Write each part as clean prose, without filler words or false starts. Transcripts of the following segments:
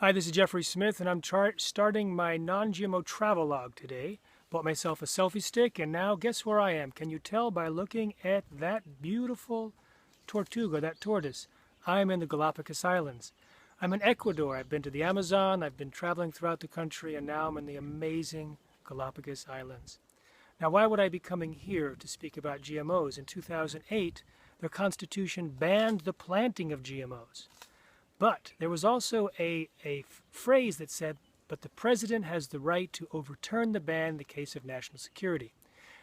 Hi, this is Jeffrey Smith, and I'm starting my non-GMO travelogue today. Bought myself a selfie stick, and now guess where I am? Can you tell by looking at that beautiful tortuga, that tortoise? I'm in the Galapagos Islands. I'm in Ecuador. I've been to the Amazon, I've been traveling throughout the country, and now I'm in the amazing Galapagos Islands. Now, why would I be coming here to speak about GMOs? In 2008, their constitution banned the planting of GMOs. But there was also a phrase that said, but the president has the right to overturn the ban in the case of national security.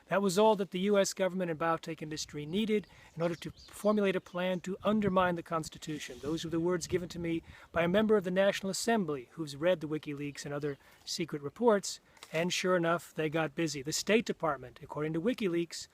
That was all that the U.S. government and biotech industry needed in order to formulate a plan to undermine the Constitution. Those were the words given to me by a member of the National Assembly who's read the WikiLeaks and other secret reports, and sure enough, they got busy. The State Department, according to WikiLeaks,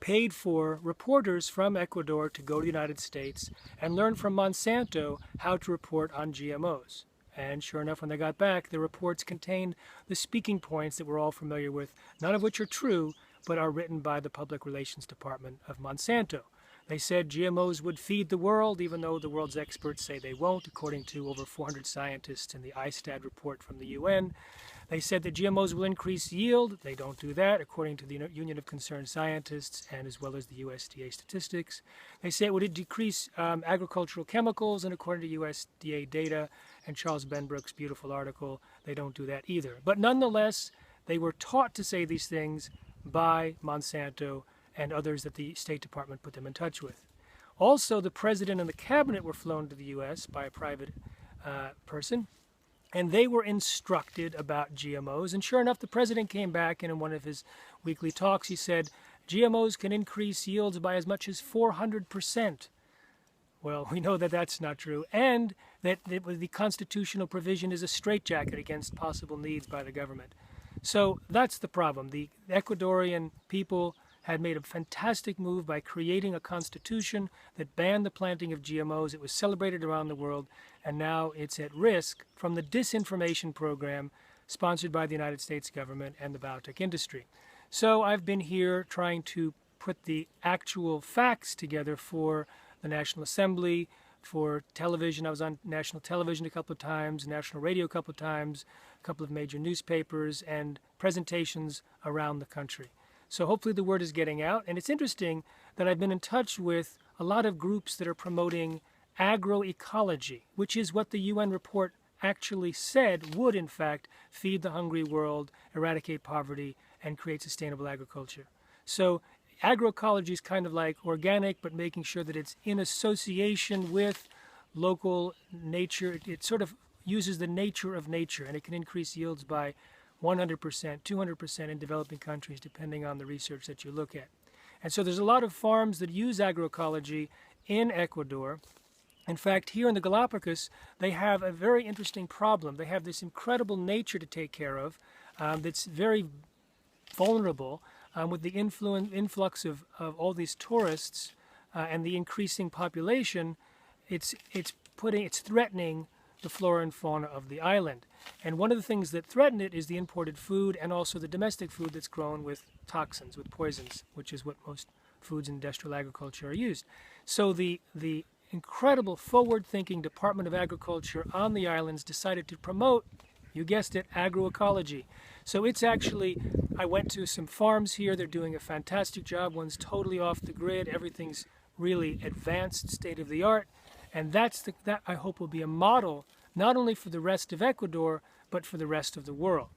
paid for reporters from Ecuador to go to the United States and learn from Monsanto how to report on GMOs. And sure enough, when they got back, the reports contained the speaking points that we're all familiar with, none of which are true, but are written by the Public Relations Department of Monsanto. They said GMOs would feed the world, even though the world's experts say they won't, according to over 400 scientists in the ISTAD report from the UN. They said that GMOs will increase yield. They don't do that, according to the Union of Concerned Scientists and as well as the USDA statistics. They say it would decrease agricultural chemicals, and according to USDA data and Charles Benbrook's beautiful article, they don't do that either. But nonetheless, they were taught to say these things by Monsanto and others that the State Department put them in touch with. Also, the president and the cabinet were flown to the U.S. by a private person, and they were instructed about GMOs. And sure enough, the president came back, and in one of his weekly talks, he said, GMOs can increase yields by as much as 400%. Well, we know that that's not true, and that the constitutional provision is a straitjacket against possible needs by the government. So that's the problem. The Ecuadorian people had made a fantastic move by creating a constitution that banned the planting of GMOs. It was celebrated around the world, and now it's at risk from the disinformation program sponsored by the United States government and the biotech industry. So I've been here trying to put the actual facts together for the National Assembly, for television. I was on national television a couple of times, national radio a couple of times, a couple of major newspapers, and presentations around the country. So hopefully the word is getting out. And it's interesting that I've been in touch with a lot of groups that are promoting agro ecology, which is what the UN report actually said would, in fact, feed the hungry world, eradicate poverty, and create sustainable agriculture. So agroecology is kind of like organic, but making sure that it's in association with local nature. It sort of uses the nature of nature, and it can increase yields by 100%, 200% in developing countries, depending on the research that you look at. And so there's a lot of farms that use agroecology in Ecuador. In fact, here in the Galapagos, they have a very interesting problem. They have this incredible nature to take care of that's very vulnerable with the influx of all these tourists and the increasing population. It's threatening the flora and fauna of the island. And one of the things that threaten it is the imported food and also the domestic food that's grown with toxins, with poisons, which is what most foods in industrial agriculture are used. So the incredible forward-thinking Department of Agriculture on the islands decided to promote, you guessed it, agroecology. So it's actually, I went to some farms here. They're doing a fantastic job. One's totally off the grid. Everything's really advanced, state-of-the-art. And that I hope will be a model not only for the rest of Ecuador, but for the rest of the world.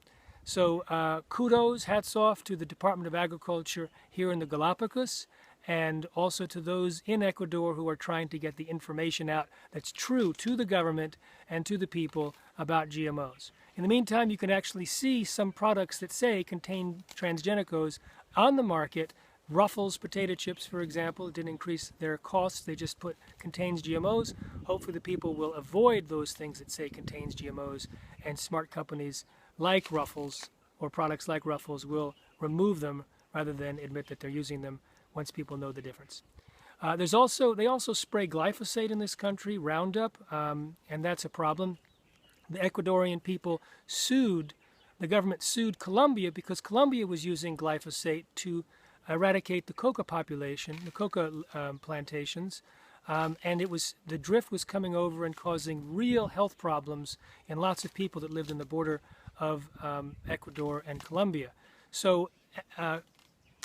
So kudos, hats off to the Department of Agriculture here in the Galapagos, and also to those in Ecuador who are trying to get the information out that's true to the government and to the people about GMOs. In the meantime, you can actually see some products that say contain transgenicos on the market. Ruffles potato chips, for example, didn't increase their costs. They just put contains GMOs. Hopefully the people will avoid those things that say contains GMOs, and smart companies like Ruffles or products like Ruffles will remove them rather than admit that they're using them once people know the difference. They also spray glyphosate in this country, Roundup, and that's a problem. The Ecuadorian people the government sued Colombia because Colombia was using glyphosate to eradicate the coca population, the coca plantations, and the drift was coming over and causing real health problems in lots of people that lived in the border of Ecuador and Colombia. So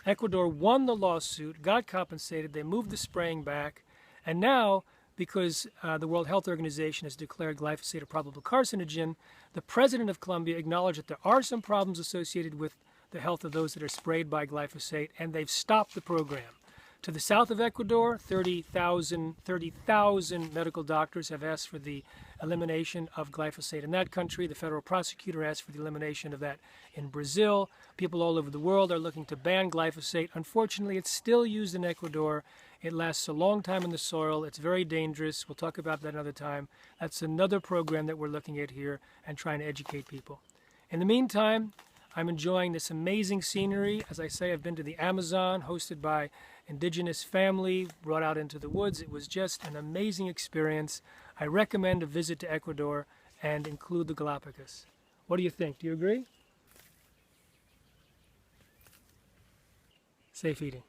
Ecuador won the lawsuit, got compensated, they moved the spraying back, and now, because the World Health Organization has declared glyphosate a probable carcinogen, the president of Colombia acknowledged that there are some problems associated with the health of those that are sprayed by glyphosate, and they've stopped the program. To the south of Ecuador, 30,000 medical doctors have asked for the elimination of glyphosate in that country. The federal prosecutor asked for the elimination of that in Brazil. People all over the world are looking to ban glyphosate. Unfortunately, it's still used in Ecuador. It lasts a long time in the soil. It's very dangerous. We'll talk about that another time. That's another program that we're looking at here and trying to educate people. In the meantime, I'm enjoying this amazing scenery. As I say, I've been to the Amazon, hosted by indigenous family, brought out into the woods. It was just an amazing experience. I recommend a visit to Ecuador and include the Galapagos. What do you think? Do you agree? Safe eating.